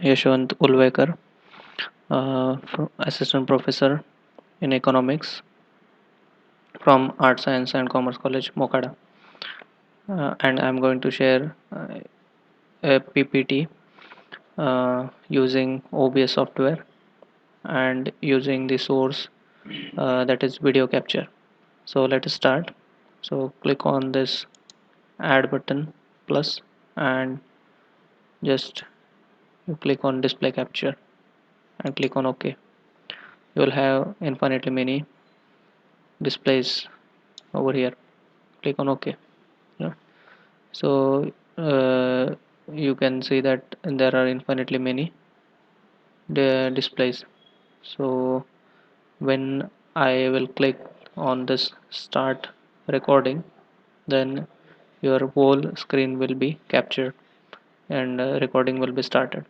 Yashwant Ulvekar, Assistant Professor in Economics from Art Science and Commerce College, Mokkada. And I'm going to share a PPT using OBS software and using the source that is video capture. So let us start. So click on this add button plus and just you click on display capture and click on OK. You will have infinitely many displays over here. Click on OK. Yeah. So you can see that there are infinitely many displays. So when I will click on this start recording, then your whole screen will be captured and recording will be started.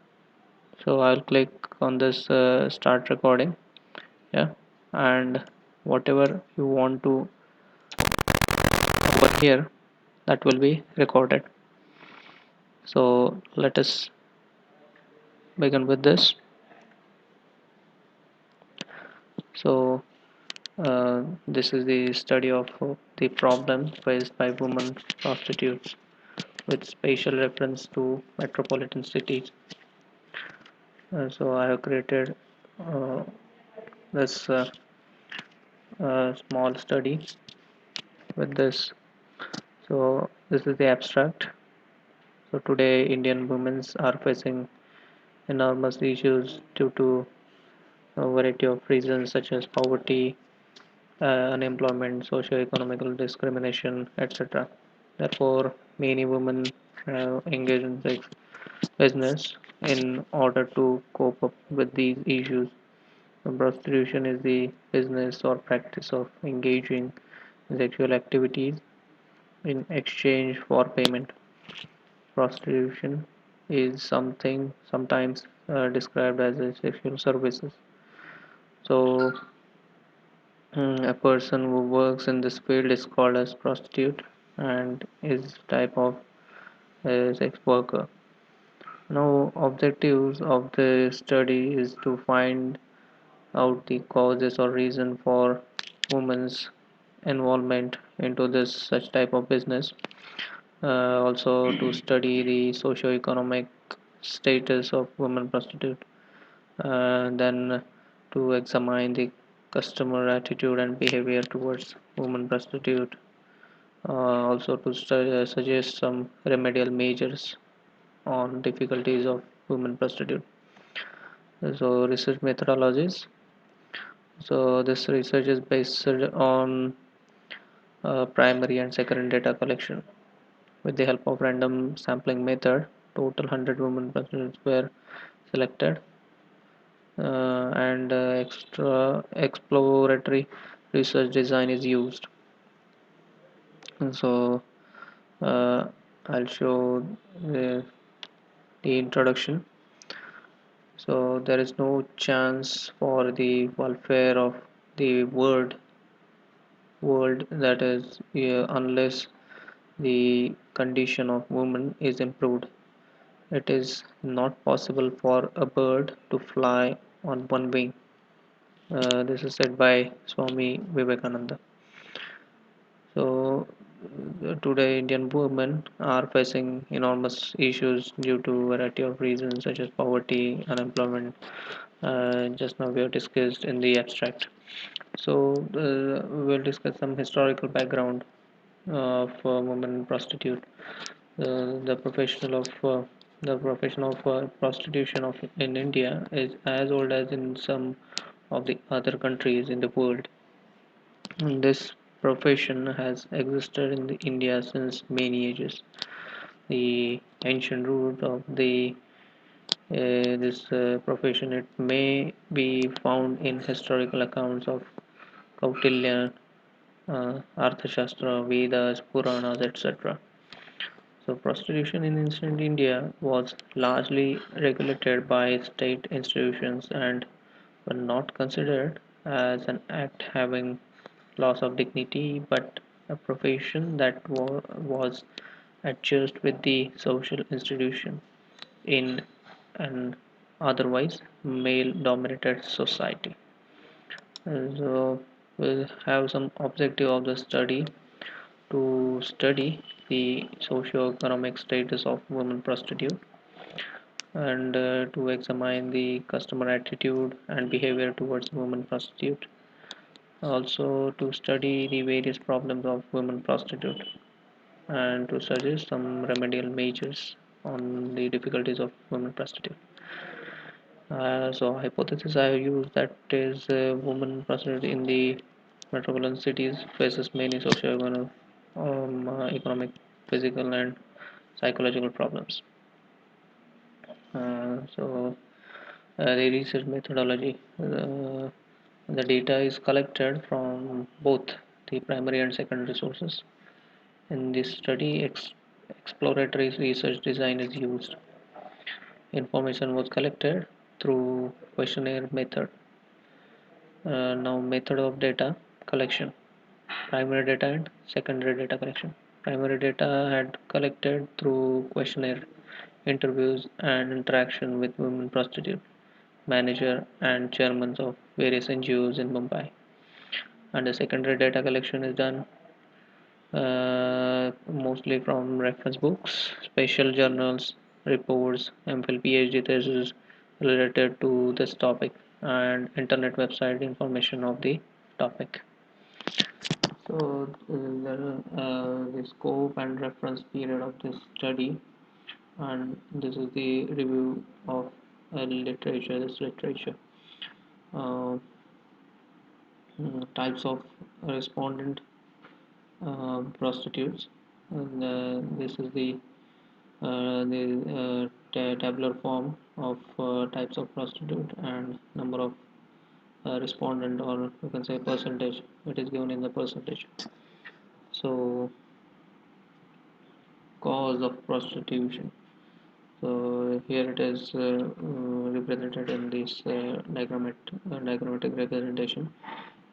So I'll click on this start recording. Yeah, and whatever you want to over here, that will be recorded. So let us begin with this. So this is the study of the problem faced by women prostitutes with special reference to metropolitan cities. So I have created uh, this small study with this. So this is the abstract. So today Indian women are facing enormous issues due to a variety of reasons such as poverty, unemployment, socio-economical discrimination, etc. Therefore, many women engage in sex business in order to cope up with these issues. Prostitution is the business or practice of engaging in sexual activities in exchange for payment. Prostitution is something sometimes described as a sexual services. So, a person who works in this field is called as prostitute and is type of sex worker. Now, objectives of the study is to find out the causes or reason for women's involvement into this such type of business. Also to study the socio-economic status of women prostitute. Then to examine the customer attitude and behavior towards women prostitute. Also to suggest some remedial measures on difficulties of women prostitute. So research methodologies. So this research is based on primary and secondary data collection. With the help of random sampling method, total 100 women prostitutes were selected and extra exploratory research design is used. And so uh, I'll show the introduction. So there is no chance for the welfare of the world, that is unless the condition of women is improved. It is not possible for a bird to fly on one wing. This is said by Swami Vivekananda. So today Indian women are facing enormous issues due to a variety of reasons such as poverty, unemployment. Just now we have discussed in the abstract. So we'll discuss some historical background of women prostitute. The profession of prostitution of in India is as old as in some of the other countries in the world. And this profession has existed in the India since many ages. The ancient root of the this profession it may be found in historical accounts of Kautilya, Arthashastra, Vedas, Puranas, etc. So prostitution in ancient India was largely regulated by state institutions and were not considered as an act having loss of dignity, but a profession that was adjust with the social institution in an otherwise male-dominated society. So we'll have some objective of the study to study the socio-economic status of women prostitute and to examine the customer attitude and behavior towards women prostitute. Also to study the various problems of women prostitute and to suggest some remedial measures on the difficulties of women prostitute. So hypothesis I have used that is women prostitute in the metropolitan cities faces many socio-economic, economic, physical and psychological problems. The research methodology. The data is collected from both the primary and secondary sources. In this study, exploratory research design is used. Information was collected through questionnaire method. Now method of data collection, primary data and secondary data collection. Primary data had collected through questionnaire interviews and interaction with women prostitutes, manager and chairmen of various NGOs in Mumbai. And the secondary data collection is done mostly from reference books, special journals, reports, MPhil PhD thesis related to this topic, and internet website information of the topic. So the scope and reference period of this study, and this is the review of literature. This literature uh, types of respondent prostitutes, and this is the tabular form of types of prostitute and number of respondent, or you can say percentage. It is given in the percentage. So cause of prostitution. So here it is represented in this diagrammatic representation.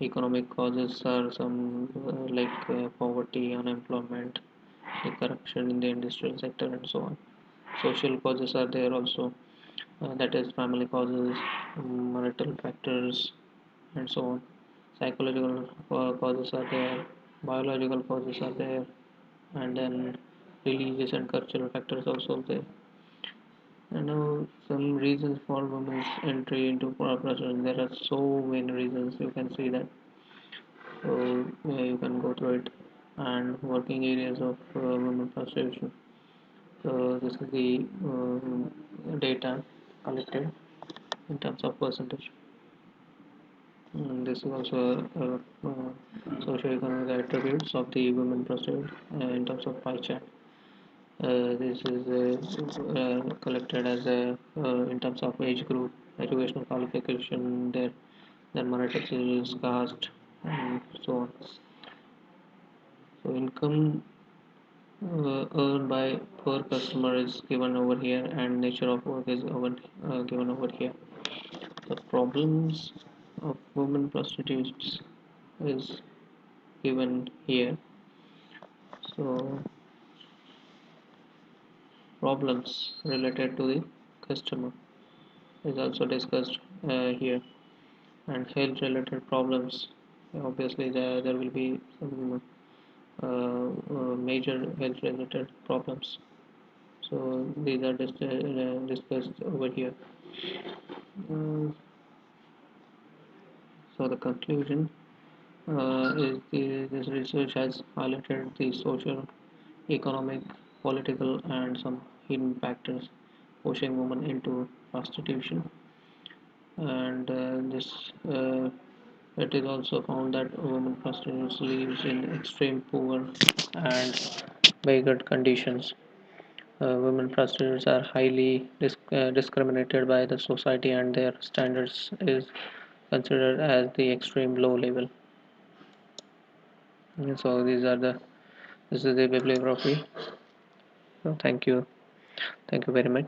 Economic causes are some like poverty, unemployment, the corruption in the industrial sector, and so on. Social causes are there also, that is family causes, marital factors, and so on. Psychological causes are there, biological causes are there, and then religious and cultural factors also there. And now some reasons for women's entry into prostitution. There are so many reasons. You can see that. So you can go through it. And working areas of women prostitution. So this is the data collected in terms of percentage. This is also socio-economic attributes of the women prostitute in terms of pie chart. This is collected as a in terms of age group, educational qualification, their marital status, caste, and so on. So income earned by per customer is given over here, and nature of work is given over here. The problems of women prostitutes is given here. So problems related to the customer is also discussed here, and health related problems. Obviously there will be some major health related problems, so these are discussed over here. So the conclusion is this research has highlighted the social, economic, political, and some hidden factors pushing women into prostitution. And this it is also found that women prostitutes lives in extreme poor and beggared conditions. Women prostitutes are highly discriminated by the society, and their standards is considered as the extreme low level. So this is the bibliography. So thank you very much.